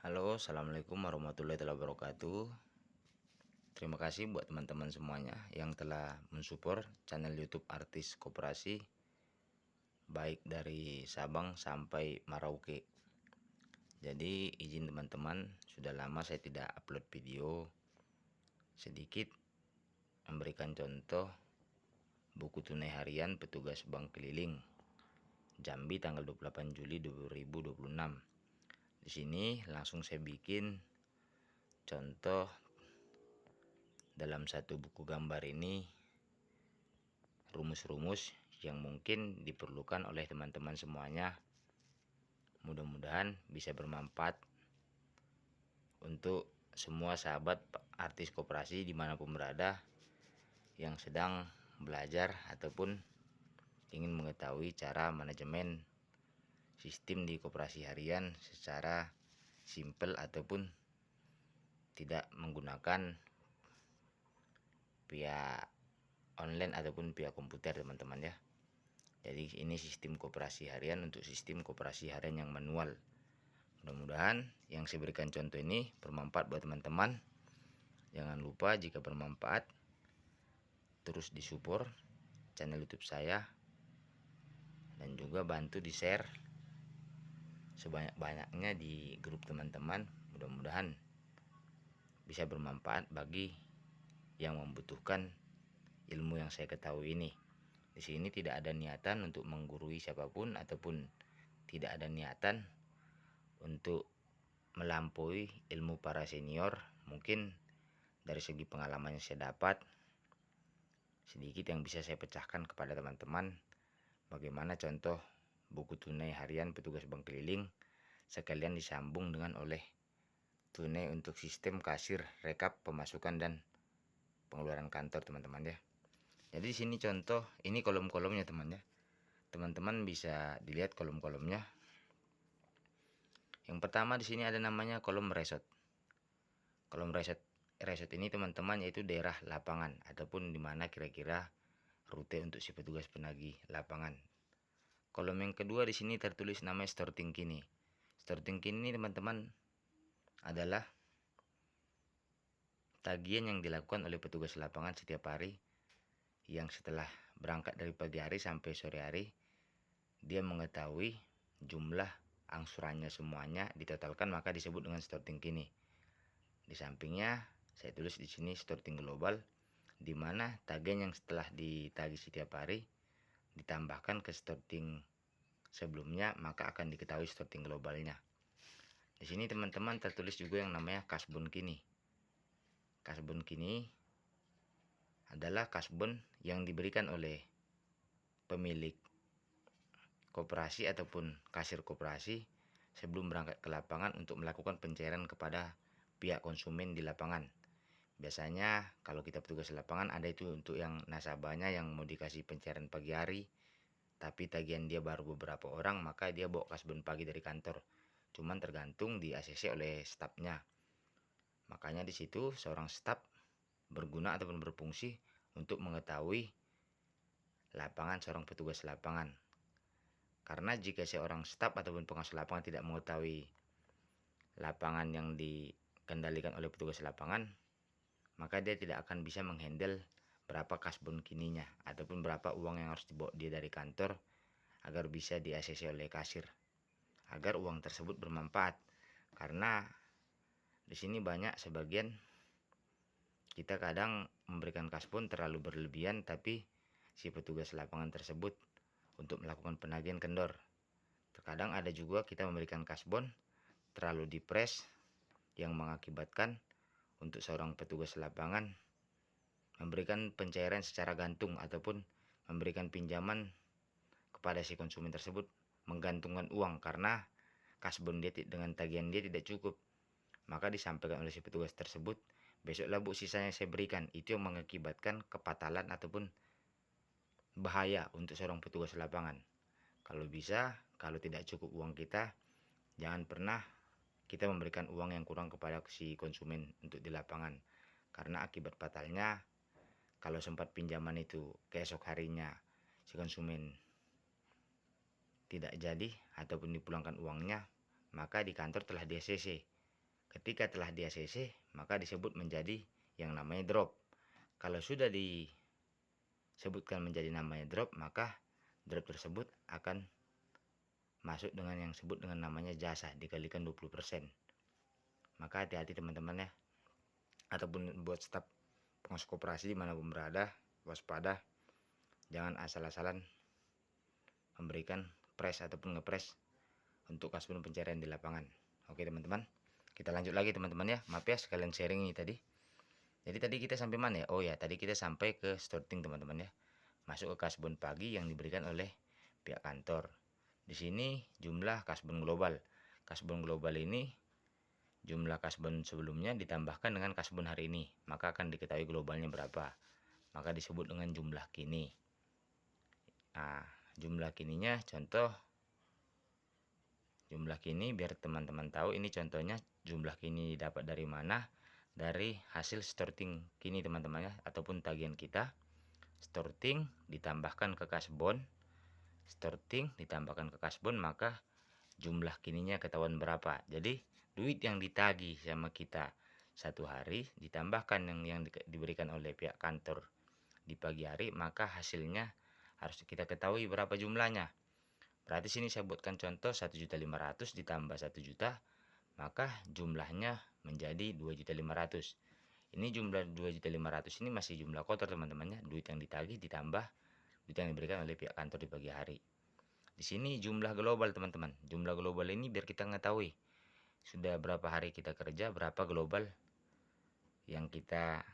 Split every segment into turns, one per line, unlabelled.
Halo, assalamualaikum warahmatullahi wabarakatuh. Terima kasih buat teman-teman semuanya yang telah mensupport channel YouTube Artis Koperasi, baik dari Sabang sampai Merauke. Jadi izin teman-teman, sudah lama saya tidak upload video. Sedikit memberikan contoh buku tunai harian petugas bank keliling Jambi tanggal 28 Juli 2026. Di sini langsung saya bikin contoh dalam satu buku gambar ini, rumus-rumus yang mungkin diperlukan oleh teman-teman semuanya. Mudah-mudahan bisa bermanfaat untuk semua sahabat artis koperasi dimanapun berada yang sedang belajar ataupun ingin mengetahui cara manajemen sistem di koperasi harian secara simple ataupun tidak menggunakan via online ataupun via komputer, teman-teman ya. Jadi ini sistem koperasi harian untuk sistem koperasi harian yang manual. Mudah-mudahan yang saya berikan contoh ini bermanfaat buat teman-teman. Jangan lupa jika bermanfaat terus disupport channel YouTube saya dan juga bantu di-share sebanyak-banyaknya di grup teman-teman. Mudah-mudahan bisa bermanfaat bagi yang membutuhkan ilmu yang saya ketahui ini. Di sini tidak ada niatan untuk menggurui siapapun ataupun tidak ada niatan untuk melampaui ilmu para senior. Mungkin dari segi pengalaman yang saya dapat, sedikit yang bisa saya pecahkan kepada teman-teman bagaimana contoh buku tunai harian petugas bank keliling sekalian disambung dengan oleh tunai untuk sistem kasir, rekap, pemasukan dan pengeluaran kantor, teman-teman ya. Jadi di sini contoh, ini kolom-kolomnya teman ya. Teman-teman bisa dilihat kolom-kolomnya. Yang pertama di sini ada namanya kolom resort. Kolom resort ini teman-teman yaitu daerah lapangan ataupun di mana kira-kira rute untuk si petugas penagih lapangan. Kolom yang kedua di sini tertulis namanya starting kini. Starting kini teman-teman adalah tagihan yang dilakukan oleh petugas lapangan setiap hari, yang setelah berangkat dari pagi hari sampai sore hari dia mengetahui jumlah angsurannya semuanya ditotalkan, maka disebut dengan starting kini. Di sampingnya saya tulis di sini starting global, di mana tagihan yang setelah ditagih setiap hari ditambahkan ke starting sebelumnya, maka akan diketahui starting globalnya. Di sini teman-teman tertulis juga yang namanya kasbon kini. Kasbon kini adalah kasbon yang diberikan oleh pemilik koperasi ataupun kasir koperasi sebelum berangkat ke lapangan untuk melakukan pencairan kepada pihak konsumen di lapangan. Biasanya kalau kita petugas lapangan ada itu untuk yang nasabahnya yang mau dikasih pencairan pagi hari, tapi tagihan dia baru beberapa orang, maka dia bawa kasbon pagi dari kantor. Cuman tergantung di ACC oleh stafnya. Makanya di situ seorang staf berguna ataupun berfungsi untuk mengetahui lapangan seorang petugas lapangan. Karena jika seorang staf ataupun pengasuh lapangan tidak mengetahui lapangan yang dikendalikan oleh petugas lapangan, maka dia tidak akan bisa menghandle berapa kasbon kininya ataupun berapa uang yang harus dibawa dia dari kantor agar bisa di ACC oleh kasir, agar uang tersebut bermanfaat. Karena di sini banyak sebagian kita kadang memberikan kasbon terlalu berlebihan, tapi si petugas lapangan tersebut untuk melakukan penagihan kendor. Terkadang ada juga kita memberikan kasbon terlalu dipres yang mengakibatkan untuk seorang petugas lapangan memberikan pencairan secara gantung ataupun memberikan pinjaman kepada si konsumen tersebut menggantungkan uang karena kasbon dia dengan tagihan dia tidak cukup. Maka disampaikan oleh si petugas tersebut, besoklah bu sisanya saya berikan. Itu yang mengakibatkan kepatalan ataupun bahaya untuk seorang petugas lapangan. Kalau bisa, kalau tidak cukup uang kita, jangan pernah kita memberikan uang yang kurang kepada si konsumen untuk di lapangan. Karena akibat fatalnya, kalau sempat pinjaman itu keesok harinya si konsumen tidak jadi ataupun dipulangkan uangnya, maka di kantor telah di ACC. Ketika telah di ACC, maka disebut menjadi yang namanya drop. Kalau sudah disebutkan menjadi namanya drop, maka drop tersebut akan masuk dengan yang disebut dengan namanya jasa dikalikan 20%. Maka hati-hati teman-teman ya, ataupun buat staf pengawas koperasi dimanapun berada, waspada, jangan asal-asalan memberikan press ataupun ngepres untuk kasbon pencarian di lapangan. Oke teman-teman, kita lanjut lagi teman-teman ya. Maaf ya sekalian sharing ini tadi. Jadi tadi kita sampai mana ya? Oh ya, tadi kita sampai ke starting teman-teman ya. Masuk ke kasbon pagi yang diberikan oleh pihak kantor. Di sini jumlah kasbon global. Kasbon global ini jumlah kasbon sebelumnya ditambahkan dengan kasbon hari ini, maka akan diketahui globalnya berapa. Maka disebut dengan jumlah kini. Nah, jumlah kininya contoh jumlah kini biar teman-teman tahu ini contohnya jumlah kini dapat dari mana, dari hasil starting kini teman-teman ya, ataupun tagihan kita. Starting ditambahkan ke kasbon, starting ditambahkan ke kasbon, maka jumlah kininya ketahuan berapa. Jadi duit yang ditagih sama kita satu hari ditambahkan yang diberikan oleh pihak kantor di pagi hari, maka hasilnya harus kita ketahui berapa jumlahnya. Berarti sini saya buatkan contoh 1.500.000 ditambah 1 juta, maka jumlahnya menjadi 2.500.000. Ini jumlah 2.500.000 ini masih jumlah kotor teman-teman ya, duit yang ditagih ditambah duit yang diberikan oleh pihak kantor di pagi hari. Di sini jumlah global teman-teman. Jumlah global ini biar kita mengetahui sudah berapa hari kita kerja, berapa global yang kita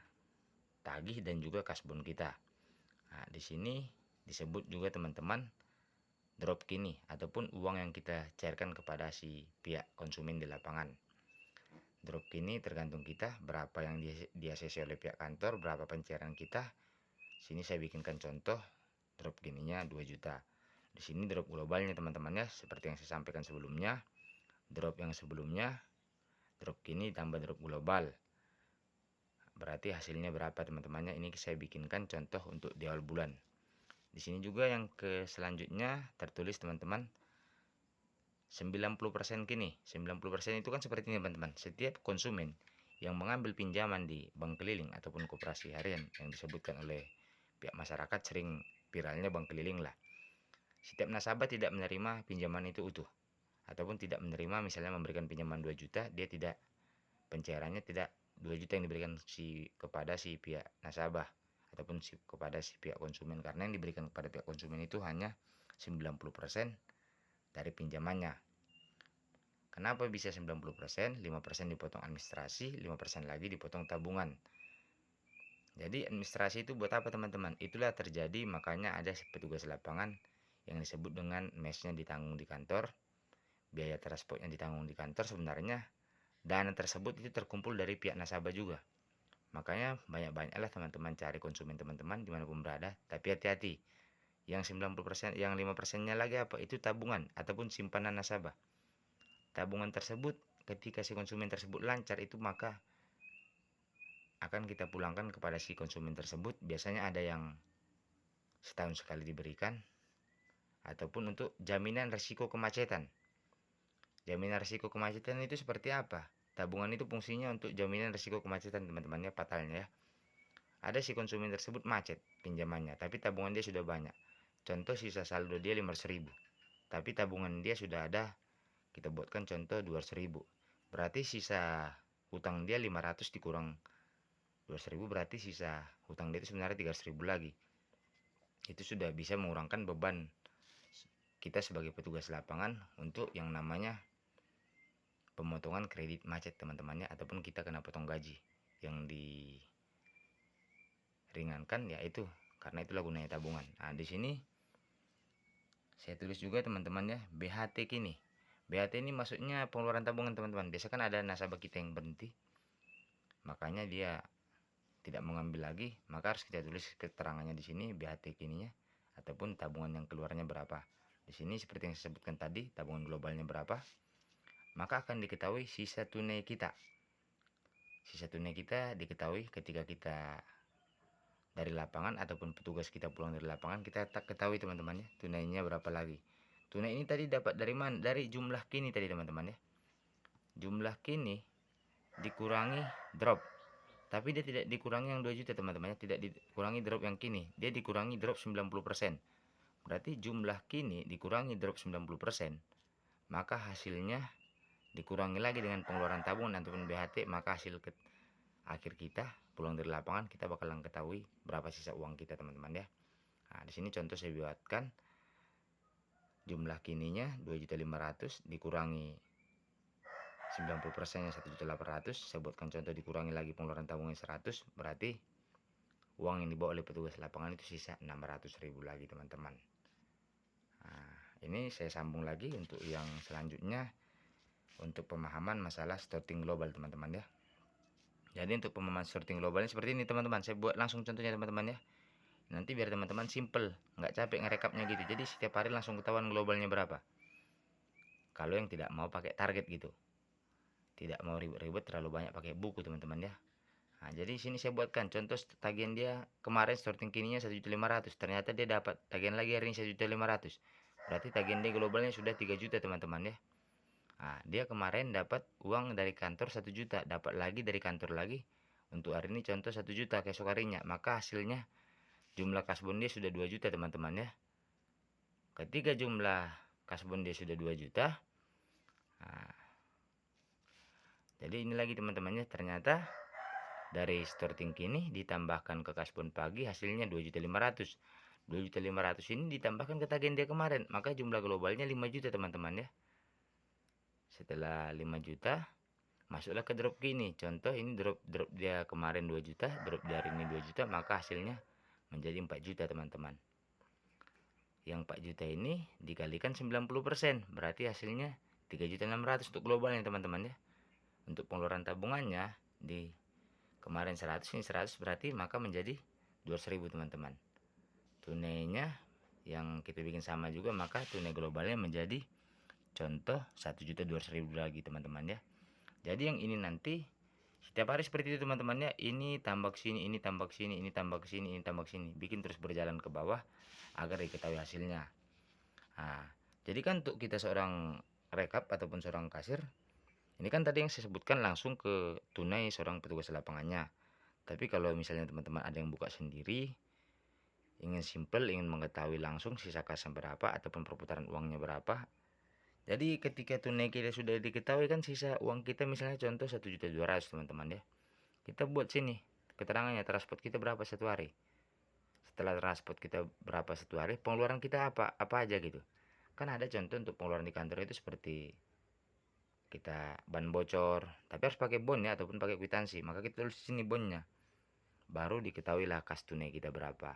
tagih dan juga kasbon kita. Nah, di sini disebut juga teman-teman drop kini ataupun uang yang kita cairkan kepada si pihak konsumen di lapangan. Drop kini tergantung kita berapa yang di ACC oleh pihak kantor, berapa pencairan kita. Sini saya bikinkan contoh drop kininya 2 juta. Di sini drop globalnya teman-teman ya, seperti yang saya sampaikan sebelumnya. Drop yang sebelumnya drop kini tambah drop global. Berarti hasilnya berapa teman-temannya? Ini saya bikinkan contoh untuk di awal bulan. Di sini juga yang ke selanjutnya tertulis teman-teman 90% kini. 90% itu kan seperti ini teman-teman. Setiap konsumen yang mengambil pinjaman di bank keliling ataupun koperasi harian yang disebutkan oleh pihak masyarakat sering viralnya bank keliling lah. Setiap nasabah tidak menerima pinjaman itu utuh ataupun tidak menerima, misalnya memberikan pinjaman 2 juta, dia tidak, pencairannya tidak 2 juta yang diberikan kepada si pihak nasabah ataupun kepada si pihak konsumen, karena yang diberikan kepada pihak konsumen itu hanya 90% dari pinjamannya. Kenapa bisa 90%? 5% dipotong administrasi, 5% lagi dipotong tabungan. Jadi administrasi itu buat apa teman-teman? Itulah terjadi makanya ada petugas lapangan yang disebut dengan mesnya ditanggung di kantor, biaya transportnya ditanggung di kantor. Sebenarnya dana tersebut itu terkumpul dari pihak nasabah juga. Makanya banyak-banyaklah teman-teman cari konsumen teman-teman dimanapun berada. Tapi hati-hati, yang 90%, yang 5%-nya lagi apa? Itu tabungan ataupun simpanan nasabah. Tabungan tersebut ketika si konsumen tersebut lancar itu, maka akan kita pulangkan kepada si konsumen tersebut. Biasanya ada yang setahun sekali diberikan, ataupun untuk jaminan risiko kemacetan. Jaminan risiko kemacetan itu seperti apa? Tabungan itu fungsinya untuk jaminan risiko kemacetan teman-temannya, fatalnya ya. Ada si konsumen tersebut macet pinjamannya, tapi tabungan dia sudah banyak. Contoh sisa saldo dia 500.000, tapi tabungan dia sudah ada, kita buatkan contoh 200.000. Berarti sisa hutang dia 500 dikurang 200.000, berarti sisa hutang dia itu sebenarnya 300.000 lagi. Itu sudah bisa mengurangkan beban kita sebagai petugas lapangan untuk yang namanya pemotongan kredit macet teman-temannya, ataupun kita kena potong gaji. Yang diringankan yaitu karena itulah gunanya tabungan. Nah, di sini saya tulis juga teman-temannya BHT kini. BHT ini maksudnya pengeluaran tabungan teman-teman. Biasa kan ada nasabah kita yang berhenti, makanya dia tidak mengambil lagi, maka harus kita tulis keterangannya di sini BHT kininya ataupun tabungan yang keluarnya berapa. Di sini seperti yang saya sebutkan tadi, tabungan globalnya berapa, maka akan diketahui sisa tunai kita. Sisa tunai kita diketahui ketika kita dari lapangan ataupun petugas kita pulang dari lapangan, kita tak ketahui teman-teman ya, tunainya berapa lagi. Tunai ini tadi dapat dari mana? Dari jumlah kini tadi teman-teman ya. Jumlah kini dikurangi drop, tapi dia tidak dikurangi yang 2 juta teman-teman ya, tidak dikurangi drop yang kini, dia dikurangi drop 90%. Berarti jumlah kini dikurangi drop 90%, maka hasilnya dikurangi lagi dengan pengeluaran tabungan ataupun BHT, maka hasil akhir kita pulang dari lapangan kita bakalan ketahui berapa sisa uang kita teman-teman ya. Nah, di sini contoh saya buatkan jumlah kininya 2.500.000 dikurangi 90% nya 1.800.000. Saya buatkan contoh dikurangi lagi pengeluaran tabungan 100, berarti uang yang dibawa oleh petugas lapangan itu sisa 600.000 lagi teman-teman. Nah, ini saya sambung lagi untuk yang selanjutnya untuk pemahaman masalah sorting global teman-teman ya. Jadi untuk pemahaman sorting global ini seperti ini teman-teman, saya buat langsung contohnya teman-teman ya. Nanti biar teman-teman simple, nggak capek ngerekapnya gitu. Jadi setiap hari langsung ketahuan globalnya berapa. Kalau yang tidak mau pakai target gitu, tidak mau ribet-ribet terlalu banyak pakai buku teman-teman ya. Nah, jadi sini saya buatkan contoh tagihan dia kemarin sorting kininya 1.500.000, ternyata dia dapat tagihan lagi hari ini 1.500.000. Berarti tagihan dia globalnya sudah 3 juta teman-teman ya. Nah, dia kemarin dapat uang dari kantor 1 juta, dapat lagi dari kantor lagi untuk hari ini contoh 1 juta keesok harinya, maka hasilnya jumlah kasbon dia sudah 2 juta teman-teman ya. Ketika jumlah kasbon dia sudah 2 juta, nah, jadi ini lagi teman-temannya, ternyata dari sorting kini ditambahkan ke kasbon pagi hasilnya 2.500.000. 2.500.000 ini ditambahkan ke tagihan dia kemarin, maka jumlah globalnya 5 juta teman-teman ya. Setelah 5 juta masuklah ke drop kini. Contoh ini drop dia kemarin 2 juta, drop di hari ini 2 juta, maka hasilnya menjadi 4 juta teman-teman. Yang 4 juta ini dikalikan 90%, berarti hasilnya 3.600.000 untuk globalnya teman-teman ya. Untuk pengeluaran tabungannya di kemarin 100, ini 100, berarti maka menjadi 200.000 teman-teman. Tunainya yang kita bikin sama juga, maka tunai globalnya menjadi contoh 1.200.000 lagi teman-teman ya. Jadi yang ini nanti setiap hari seperti itu teman-teman ya. Ini tambah ke sini, ini tambah ke sini, ini tambah ke sini, ini tambah ke sini. Bikin terus berjalan ke bawah agar diketahui hasilnya. Nah, jadi kan untuk kita seorang rekap ataupun seorang kasir, ini kan tadi yang saya sebutkan langsung ke tunai seorang petugas lapangannya. Tapi kalau misalnya teman-teman ada yang buka sendiri, ingin simple, ingin mengetahui langsung sisa kas berapa ataupun perputaran uangnya berapa. Jadi ketika tunai kita sudah diketahui kan sisa uang kita misalnya contoh 1.200.000 teman-teman ya. Kita buat sini keterangannya transport kita berapa satu hari. Setelah transport kita berapa satu hari, pengeluaran kita apa aja gitu. Kan ada contoh untuk pengeluaran di kantor itu seperti kita ban bocor, tapi harus pakai bon ya ataupun pakai kwitansi. Maka kita tulis di sini bonnya. Baru diketahuilah kas tunai kita berapa.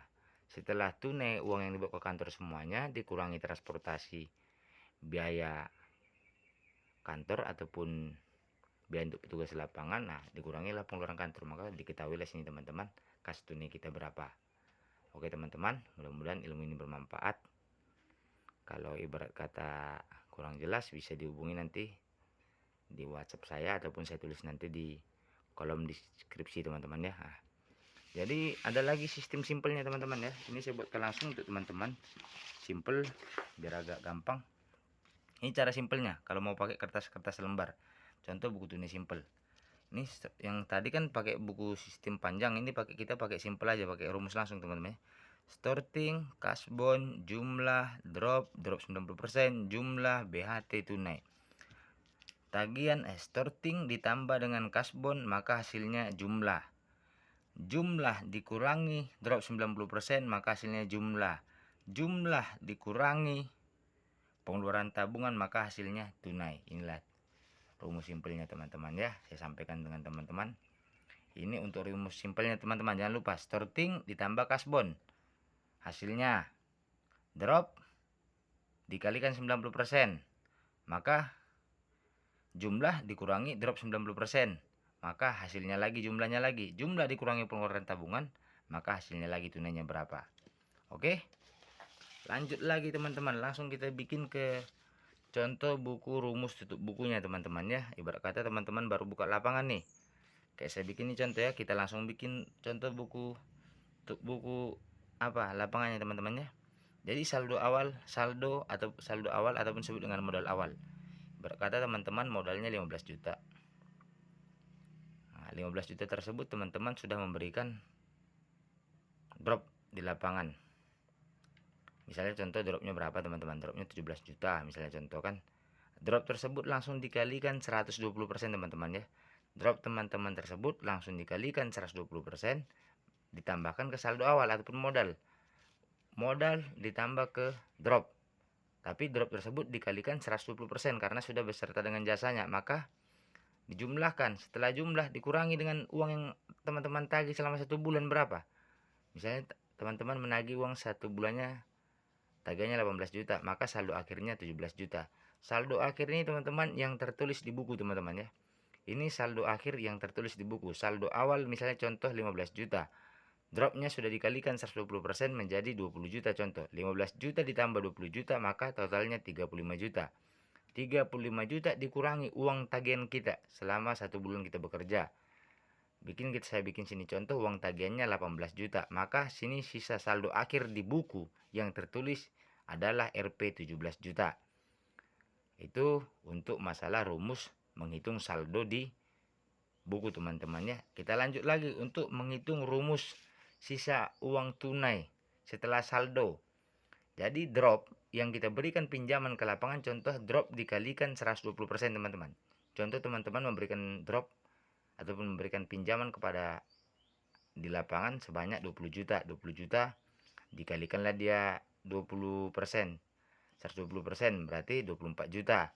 Setelah tunai uang yang dibawa ke kantor semuanya dikurangi transportasi, biaya kantor ataupun biaya untuk petugas lapangan, nah dikurangilah pengeluaran kantor, maka diketahuilah sini teman-teman kas tunai kita berapa. Oke teman-teman, mudah-mudahan ilmu ini bermanfaat. Kalau ibarat kata kurang jelas bisa dihubungi nanti di WhatsApp saya ataupun saya tulis nanti di kolom deskripsi teman-teman ya. Nah, jadi ada lagi sistem simpelnya teman-teman ya. Ini saya buatkan langsung untuk teman-teman, simple biar agak gampang. Ini cara simpelnya kalau mau pakai kertas-kertas lembar. Contoh buku tunai simple. Ini yang tadi kan pakai buku sistem panjang, ini kita pakai simple aja, pakai rumus langsung teman-teman ya. Sorting, kasbon, jumlah, drop 90%, jumlah, BHT tunai. Tagihan sorting ditambah dengan kasbon maka hasilnya jumlah. Jumlah dikurangi drop 90% maka hasilnya jumlah. Jumlah dikurangi pengeluaran tabungan maka hasilnya tunai. Inilah rumus simpelnya teman-teman ya. Saya sampaikan dengan teman-teman. Ini untuk rumus simpelnya teman-teman. Jangan lupa sorting ditambah kasbon. Hasilnya drop dikalikan 90%. Maka jumlah dikurangi drop 90%. Maka hasilnya lagi jumlahnya lagi. Jumlah dikurangi pengeluaran tabungan. Maka hasilnya lagi tunainya berapa. Oke. Lanjut lagi teman-teman. Langsung kita bikin ke contoh buku rumus tutup bukunya teman-teman ya. Ibarat kata teman-teman baru buka lapangan nih. Kayak saya bikin ini contoh ya. Kita langsung bikin contoh buku lapangannya teman-teman ya. Jadi saldo awal ataupun sebut dengan modal awal. Berkata teman-teman modalnya 15 juta. 15 juta tersebut teman-teman sudah memberikan drop di lapangan. Misalnya contoh dropnya berapa teman-teman, dropnya 17 juta misalnya contoh kan. Drop tersebut langsung dikalikan 120% teman-teman ya. Drop teman-teman tersebut langsung dikalikan 120%, ditambahkan ke saldo awal ataupun modal. Modal ditambah ke drop. Tapi drop tersebut dikalikan 120% karena sudah beserta dengan jasanya, maka dijumlahkan. Setelah jumlah dikurangi dengan uang yang teman-teman tagih selama 1 bulan berapa. Misalnya teman-teman menagih uang 1 bulannya tagihannya 18 juta, maka saldo akhirnya 17 juta. Saldo akhir ini teman-teman yang tertulis di buku teman-teman ya. Ini saldo akhir yang tertulis di buku. Saldo awal misalnya contoh 15 juta. Dropnya sudah dikalikan 120% menjadi 20 juta contoh. 15 juta ditambah 20 juta maka totalnya 35 juta. 35 juta dikurangi uang tagihan kita selama 1 bulan kita bekerja. Saya bikin sini contoh uang tagihannya 18 juta. Maka sini sisa saldo akhir di buku yang tertulis adalah Rp 17 juta. Itu untuk masalah rumus menghitung saldo di buku teman-temannya. Kita lanjut lagi untuk menghitung rumus sisa uang tunai setelah saldo. Jadi drop yang kita berikan pinjaman ke lapangan, contoh drop dikalikan 120% teman-teman. Contoh teman-teman memberikan drop ataupun memberikan pinjaman kepada di lapangan sebanyak 20 juta. 20 juta dikalikanlah dia 20%. 120% berarti 24 juta.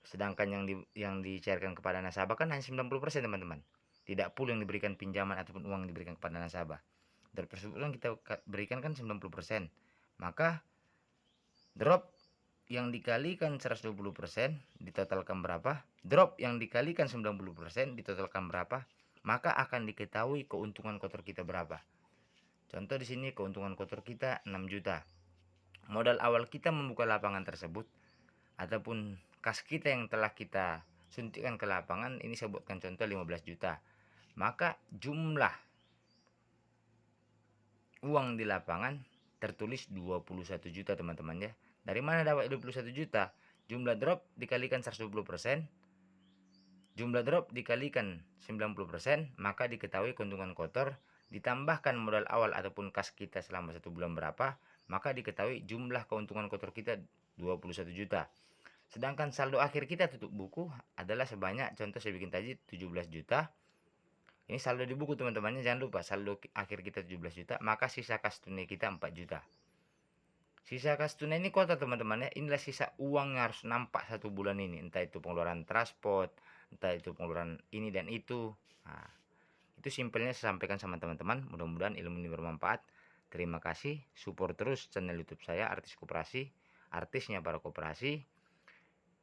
Sedangkan yang dicairkan kepada nasabah kan hanya 90% teman-teman. Tidak full yang diberikan pinjaman ataupun uang yang diberikan kepada nasabah. Drop tersebut yang kita berikan kan 90%. Maka drop yang dikalikan 120% ditotalkan berapa? Drop yang dikalikan 90% ditotalkan berapa? Maka akan diketahui keuntungan kotor kita berapa. Contoh di sini keuntungan kotor kita 6 juta. Modal awal kita membuka lapangan tersebut ataupun kas kita yang telah kita suntikkan ke lapangan, ini saya buatkan contoh 15 juta. Maka jumlah uang di lapangan tertulis 21 juta teman-teman ya. Dari mana dapat 21 juta? Jumlah drop dikalikan 120%, jumlah drop dikalikan 90%, maka diketahui keuntungan kotor, ditambahkan modal awal ataupun kas kita selama 1 bulan berapa, maka diketahui jumlah keuntungan kotor kita 21 juta. Sedangkan saldo akhir kita tutup buku adalah sebanyak, contoh saya bikin tadi 17 juta. Ini saldo di buku teman-temannya, jangan lupa saldo akhir kita 17 juta, maka sisa kas tunai kita 4 juta. Sisa kas tunai ini kotor teman-teman ya. Inilah sisa uang yang harus nampak 1 bulan ini. Entah itu pengeluaran transport, entah itu pengeluaran ini dan itu. Nah, itu simpelnya saya sampaikan sama teman-teman. Mudah-mudahan ilmu ini bermanfaat. Terima kasih. Support terus channel YouTube saya, Artis Koperasi. Artisnya para koperasi.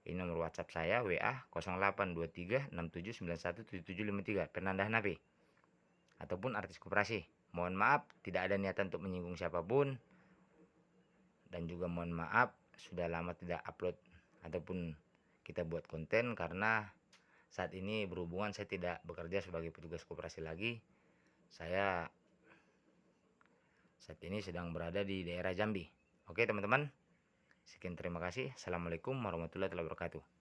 Ini nomor WhatsApp saya, WA 082367917753, Fernanda Hanafi ataupun Artis Koperasi. Mohon maaf tidak ada niatan untuk menyinggung siapapun, dan juga mohon maaf sudah lama tidak upload ataupun kita buat konten karena saat ini berhubungan saya tidak bekerja sebagai petugas koperasi lagi. Saya saat ini sedang berada di daerah Jambi. Oke teman-teman, sekian terima kasih. Assalamualaikum warahmatullahi wabarakatuh.